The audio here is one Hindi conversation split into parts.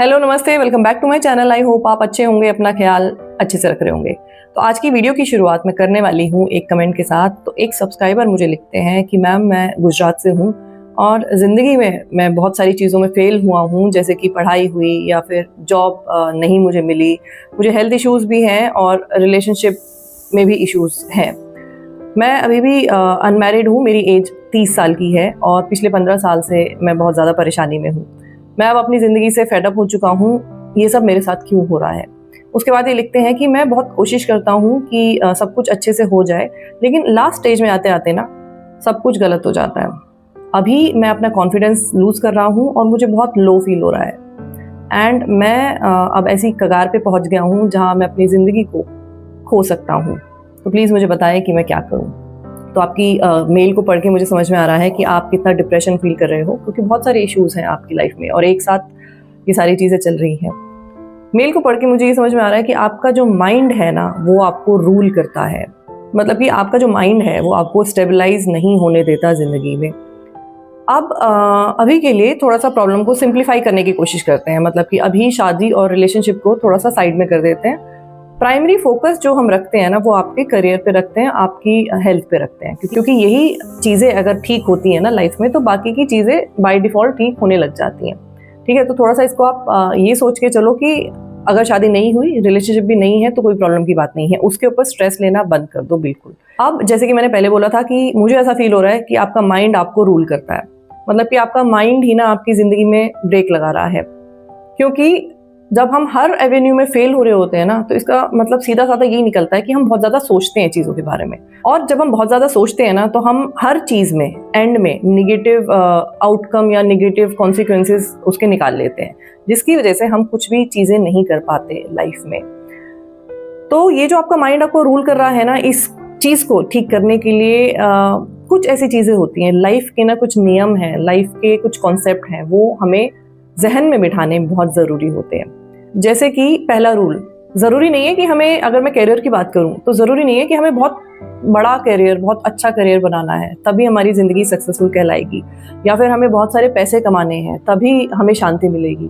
हेलो नमस्ते, welcome back to my channel. I hope आप अच्छे होंगे, अपना ख्याल अच्छे से रख रहे होंगे। तो आज की वीडियो की शुरुआत मैं करने वाली हूँ एक कमेंट के साथ। तो एक सब्सक्राइबर मुझे लिखते हैं कि मैम मैं गुजरात से हूँ और ज़िंदगी में मैं बहुत सारी चीज़ों में फ़ेल हुआ हूँ, जैसे कि पढ़ाई हुई या फिर जॉब नहीं मुझे मिली, मुझे हेल्थ इश्यूज़ भी हैं और रिलेशनशिप में भी इश्यूज़ हैं। मैं अभी भी अनमैरिड हूँ, मेरी एज 30 साल की है और पिछले 15 साल से मैं बहुत ज़्यादा परेशानी में हूँ। मैं अब अपनी ज़िंदगी से फेड अप हो चुका हूँ, ये सब मेरे साथ क्यों हो रहा है। उसके बाद ये लिखते हैं कि मैं बहुत कोशिश करता हूँ कि सब कुछ अच्छे से हो जाए, लेकिन लास्ट स्टेज में आते आते ना सब कुछ गलत हो जाता है। अभी मैं अपना कॉन्फिडेंस लूज़ कर रहा हूँ और मुझे बहुत लो फील हो रहा है एंड मैं अब ऐसी कगार पे पहुँच गया हूँ जहाँ मैं अपनी ज़िंदगी को खो सकता हूँ। तो प्लीज़ मुझे बताएं कि मैं क्या करूँ। तो आपकी मेल को पढ़ के मुझे समझ में आ रहा है कि आप कितना डिप्रेशन फील कर रहे हो, क्योंकि बहुत सारे इश्यूज़ हैं आपकी लाइफ में और एक साथ ये सारी चीज़ें चल रही हैं। मेल को पढ़ के मुझे ये समझ में आ रहा है कि आपका जो माइंड है ना, वो आपको रूल करता है। मतलब कि आपका जो माइंड है वो आपको स्टेबलाइज नहीं होने देता ज़िंदगी में। अब अभी के लिए थोड़ा सा प्रॉब्लम को सिंप्लीफाई करने की कोशिश करते हैं। मतलब कि अभी शादी और रिलेशनशिप को थोड़ा सा साइड में कर देते हैं। प्राइमरी फोकस जो हम रखते हैं ना, वो आपके करियर पे रखते हैं, आपकी हेल्थ पे रखते हैं, क्योंकि यही चीज़ें अगर ठीक होती हैं ना लाइफ में, तो बाकी की चीज़ें बाय डिफ़ॉल्ट ठीक होने लग जाती हैं। ठीक है, तो थोड़ा सा इसको आप ये सोच के चलो कि अगर शादी नहीं हुई, रिलेशनशिप भी नहीं है, तो कोई प्रॉब्लम की बात नहीं है। उसके ऊपर स्ट्रेस लेना बंद कर दो बिल्कुल। अब जैसे कि मैंने पहले बोला था कि मुझे ऐसा फील हो रहा है कि आपका माइंड आपको रूल करता है। मतलब कि आपका माइंड ही ना आपकी ज़िंदगी में ब्रेक लगा रहा है, क्योंकि जब हम हर एवेन्यू में फेल हो रहे होते हैं ना, तो इसका मतलब सीधा साधा यही निकलता है कि हम बहुत ज़्यादा सोचते हैं चीज़ों के बारे में। और जब हम बहुत ज़्यादा सोचते हैं ना, तो हम हर चीज़ में एंड में निगेटिव आउटकम या निगेटिव कॉन्सिक्वेंसेस उसके निकाल लेते हैं, जिसकी वजह से हम कुछ भी चीज़ें नहीं कर पाते लाइफ में। तो ये जो आपका माइंड आपको रूल कर रहा है ना, इस चीज़ को ठीक करने के लिए कुछ ऐसी चीज़ें होती हैं। लाइफ के ना कुछ नियम हैं, लाइफ के कुछ कॉन्सेप्ट हैं, वो हमें जहन में बिठाने बहुत ज़रूरी होते हैं। जैसे कि पहला रूल, ज़रूरी नहीं है कि हमें, अगर मैं करियर की बात करूं, तो ज़रूरी नहीं है कि हमें बहुत बड़ा करियर, बहुत अच्छा करियर बनाना है तभी हमारी ज़िंदगी सक्सेसफुल कहलाएगी, या फिर हमें बहुत सारे पैसे कमाने हैं तभी हमें शांति मिलेगी।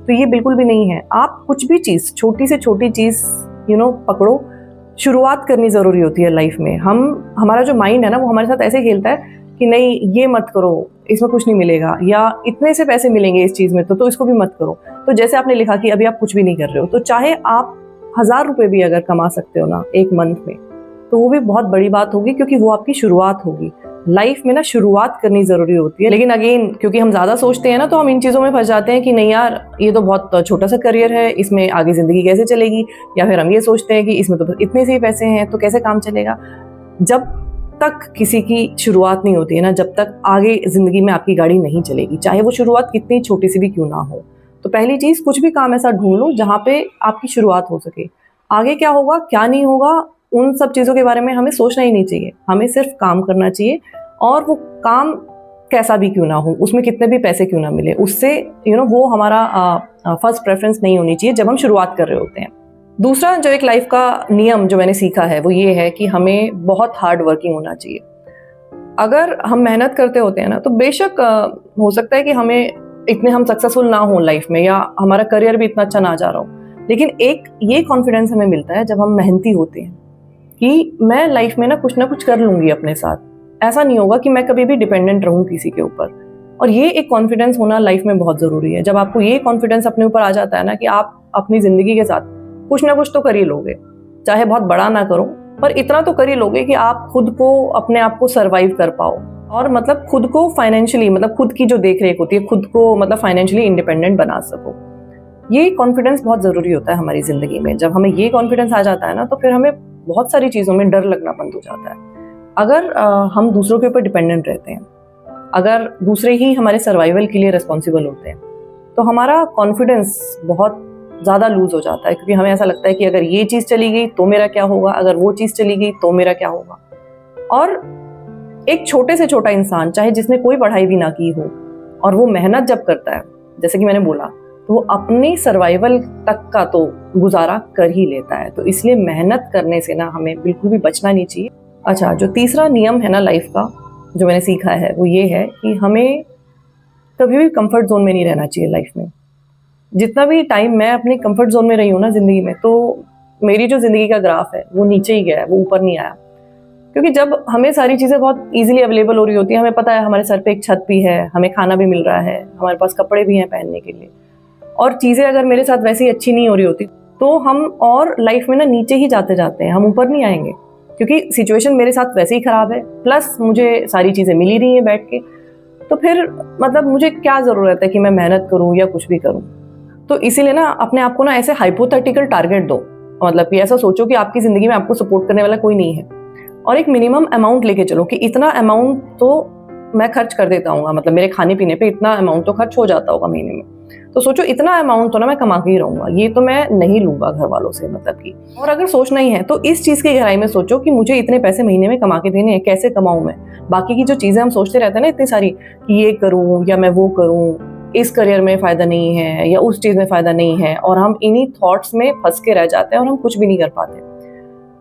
तो ये बिल्कुल भी नहीं है। आप कुछ भी चीज़, छोटी से छोटी चीज़ पकड़ो। शुरुआत करनी ज़रूरी होती है लाइफ में। हमारा जो माइंड है ना, वो हमारे साथ ऐसे खेलता है कि नहीं, ये मत करो, इसमें कुछ नहीं मिलेगा, या इतने से पैसे मिलेंगे इस चीज़ में, तो इसको भी मत करो। तो जैसे आपने लिखा कि अभी आप कुछ भी नहीं कर रहे हो, तो चाहे आप 1000 रुपये भी अगर कमा सकते हो ना एक मंथ में, तो वो भी बहुत बड़ी बात होगी, क्योंकि वो आपकी शुरुआत होगी। लाइफ में ना शुरुआत करनी ज़रूरी होती है। लेकिन अगेन, क्योंकि हम ज़्यादा सोचते हैं ना, तो हम इन चीज़ों में फंस जाते हैं कि नहीं यार, ये तो बहुत छोटा सा करियर है, इसमें आगे ज़िंदगी कैसे चलेगी। या फिर हम ये सोचते हैं कि इसमें तो इतने से ही पैसे हैं, तो कैसे काम चलेगा। जब तक किसी की शुरुआत नहीं होती है ना, जब तक आगे ज़िंदगी में आपकी गाड़ी नहीं चलेगी, चाहे वो शुरुआत कितनी छोटी सी भी क्यों ना हो। तो पहली चीज़, कुछ भी काम ऐसा ढूंढ लो जहाँ पे आपकी शुरुआत हो सके। आगे क्या होगा क्या नहीं होगा, उन सब चीज़ों के बारे में हमें सोचना ही नहीं चाहिए। हमें सिर्फ काम करना चाहिए, और वो काम कैसा भी क्यों ना हो, उसमें कितने भी पैसे क्यों ना मिले, उससे वो हमारा फर्स्ट प्रेफरेंस नहीं होनी चाहिए जब हम शुरुआत कर रहे होते हैं। दूसरा जो एक लाइफ का नियम जो मैंने सीखा है, वो ये है कि हमें बहुत हार्ड वर्किंग होना चाहिए। अगर हम मेहनत करते होते हैं ना, तो बेशक हो सकता है कि हम सक्सेसफुल ना हो लाइफ में, या हमारा करियर भी इतना अच्छा ना जा रहा हो, लेकिन एक ये कॉन्फिडेंस हमें मिलता है जब हम मेहनती होते हैं कि मैं लाइफ में ना कुछ कर लूंगी अपने साथ। ऐसा नहीं होगा कि मैं कभी भी डिपेंडेंट रहूं किसी के ऊपर। और ये एक कॉन्फिडेंस होना लाइफ में बहुत ज़रूरी है। जब आपको ये कॉन्फिडेंस अपने ऊपर आ जाता है ना, कि आप अपनी ज़िंदगी के साथ कुछ ना कुछ तो कर ही लोगे, चाहे बहुत बड़ा ना करो, पर इतना तो कर ही लोगे कि आप खुद को, अपने आप को सर्वाइव कर पाओ। और मतलब खुद को फाइनेंशियली, मतलब खुद की जो देख रेख होती है, खुद को मतलब फाइनेंशियली इंडिपेंडेंट बना सको। ये कॉन्फिडेंस बहुत ज़रूरी होता है हमारी ज़िंदगी में। जब हमें ये कॉन्फिडेंस आ जाता है ना, तो फिर हमें बहुत सारी चीज़ों में डर लगना बंद हो जाता है। अगर हम दूसरों के ऊपर डिपेंडेंट रहते हैं, अगर दूसरे ही हमारे सर्वाइवल के लिए रिस्पॉन्सिबल होते हैं, तो हमारा कॉन्फिडेंस बहुत ज़्यादा लूज़ हो जाता है, क्योंकि हमें ऐसा लगता है कि अगर ये चीज़ चली गई तो मेरा क्या होगा, अगर वो चीज़ चली गई तो मेरा क्या होगा। और एक छोटे से छोटा इंसान, चाहे जिसने कोई पढ़ाई भी ना की हो, और वो मेहनत जब करता है, जैसे कि मैंने बोला, तो वो अपने सर्वाइवल तक का तो गुजारा कर ही लेता है। तो इसलिए मेहनत करने से ना हमें बिल्कुल भी बचना नहीं चाहिए। अच्छा, जो तीसरा नियम है ना लाइफ का, जो मैंने सीखा है, वो ये है कि हमें कभी भी कंफर्ट जोन में नहीं रहना चाहिए लाइफ में। जितना भी टाइम मैं अपने कंफर्ट जोन में रही हूँ ना ज़िंदगी में, तो मेरी जो ज़िंदगी का ग्राफ है वो नीचे ही गया है, वो ऊपर नहीं आया। क्योंकि जब हमें सारी चीज़ें बहुत ईज़िली अवेलेबल हो रही होती हैं, हमें पता है हमारे सर पे एक छत भी है, हमें खाना भी मिल रहा है, हमारे पास कपड़े भी हैं पहनने के लिए, और चीज़ें अगर मेरे साथ वैसे ही अच्छी नहीं हो रही होती, तो हम और लाइफ में ना नीचे ही जाते जाते हैं, हम ऊपर नहीं आएंगे। क्योंकि सिचुएशन मेरे साथ वैसे ही ख़राब है, प्लस मुझे सारी चीज़ें मिल ही रही हैं बैठ के, तो फिर मतलब मुझे क्या ज़रूरत है कि मैं मेहनत करूँ या कुछ भी करूँ। तो इसीलिए ना अपने आप को ना ऐसे हाइपोथेटिकल टारगेट दो, मतलब कि ऐसा सोचो कि आपकी ज़िंदगी में आपको सपोर्ट करने वाला कोई नहीं है, और एक मिनिमम अमाउंट लेके चलो कि इतना अमाउंट तो मैं खर्च कर देता हूँ, मतलब मेरे खाने पीने पे इतना अमाउंट तो खर्च हो जाता होगा महीने में। तो सोचो इतना अमाउंट तो ना मैं कमा के ही रहूँगा, ये तो मैं नहीं लूँगा घर वालों से, मतलब कि। और अगर सोचना ही है तो इस चीज़ की गहराई में सोचो कि मुझे इतने पैसे महीने में कमा के देने हैं, कैसे कमाऊँ मैं। बाकी की जो चीज़ें हम सोचते रहते हैं ना इतनी सारी, कि ये करूँ या मैं वो करूँ, इस करियर में फ़ायदा नहीं है या उस चीज़ में फ़ायदा नहीं है, और हम इन्हीं थॉट्स में फंस के रह जाते हैं और हम कुछ भी नहीं कर पाते।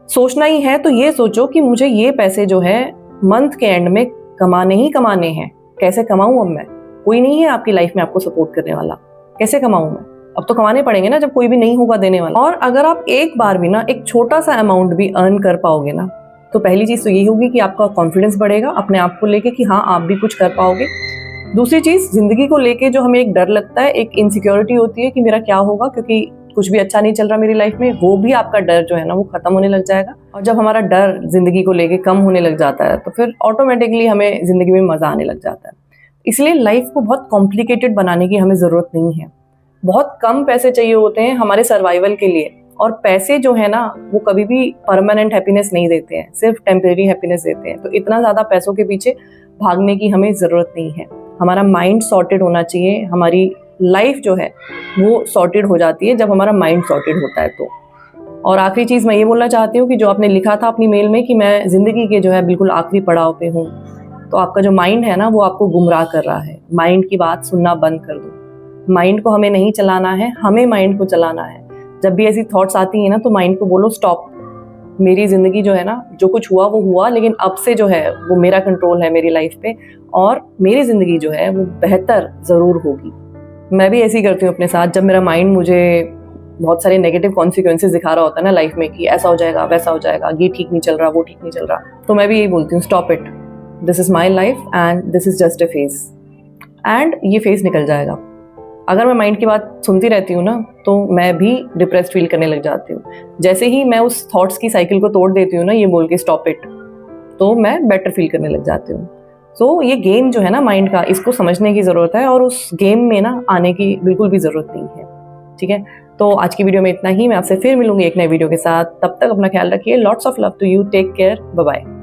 सोचना ही है तो ये सोचो कि मुझे ये पैसे जो है मंथ के एंड में कमाने ही कमाने हैं। कैसे कमाऊं अब मैं? कोई नहीं है आपकी लाइफ में आपको सपोर्ट करने वाला, कैसे कमाऊं मैं? अब तो कमाने पड़ेंगे ना, जब कोई भी नहीं होगा देने वाला। और अगर आप एक बार भी ना एक छोटा सा अमाउंट भी अर्न कर पाओगे ना, तो पहली चीज़ तो यही होगी कि आपका कॉन्फिडेंस बढ़ेगा अपने आप को लेके कि हाँ आप भी कुछ कर पाओगे। दूसरी चीज़, ज़िंदगी को लेके जो हमें एक डर लगता है, एक इनसिक्योरिटी होती है कि मेरा क्या होगा क्योंकि कुछ भी अच्छा नहीं चल रहा मेरी लाइफ में, वो भी आपका डर जो है ना वो खत्म होने लग जाएगा। और जब हमारा डर ज़िंदगी को लेके कम होने लग जाता है तो फिर ऑटोमेटिकली हमें ज़िंदगी में मज़ा आने लग जाता है। इसलिए लाइफ को बहुत कॉम्प्लिकेटेड बनाने की हमें ज़रूरत नहीं है। बहुत कम पैसे चाहिए होते हैं हमारे सर्वाइवल के लिए, और पैसे जो है ना वो कभी भी परमानेंट हैप्पीनेस नहीं देते हैं, सिर्फ टेम्परेरी हैप्पीनेस देते हैं। तो इतना ज़्यादा पैसों के पीछे भागने की हमें ज़रूरत नहीं है। हमारा माइंड सॉर्टेड होना चाहिए, हमारी लाइफ जो है वो सॉर्टेड हो जाती है जब हमारा माइंड सॉर्टेड होता है तो। और आखिरी चीज़ मैं ये बोलना चाहती हूँ कि जो आपने लिखा था अपनी मेल में कि मैं ज़िंदगी के जो है बिल्कुल आखिरी पड़ाव पे हूँ, तो आपका जो माइंड है ना वो आपको गुमराह कर रहा है। माइंड की बात सुनना बंद कर दो। माइंड को हमें नहीं चलाना है, हमें माइंड को चलाना है। जब भी ऐसी थॉट्स आती हैं ना तो माइंड को बोलो स्टॉप, मेरी ज़िंदगी जो है ना, जो कुछ हुआ वो हुआ, लेकिन अब से जो है वो मेरा कंट्रोल है मेरी लाइफ पे, और मेरी ज़िंदगी जो है वो बेहतर ज़रूर होगी। मैं भी ऐसे ही करती हूँ अपने साथ। जब मेरा माइंड मुझे बहुत सारे नेगेटिव कॉन्सिक्वेंसेस दिखा रहा होता है ना लाइफ में कि ऐसा हो जाएगा, वैसा हो जाएगा, ये ठीक नहीं चल रहा, वो ठीक नहीं चल रहा, तो मैं भी यही बोलती हूँ stop it, this is my life and this is just a phase, and ये फेज़ निकल जाएगा। अगर मैं माइंड की बात सुनती रहती हूँ ना तो मैं भी डिप्रेस्ड फील करने लग जाती हूँ। जैसे ही मैं उस थॉट्स की साइकिल को तोड़ देती हूँ ना ये बोल के स्टॉप इट, तो मैं बेटर फील करने लग जाती हूँ। तो ये गेम जो है ना माइंड का, इसको समझने की ज़रूरत है और उस गेम में ना आने की बिल्कुल भी ज़रूरत नहीं है। ठीक है, तो आज की वीडियो में इतना ही। मैं आपसे फिर मिलूंगी एक नए वीडियो के साथ। तब तक अपना ख्याल रखिए। Lots of love to you, take care, bye bye.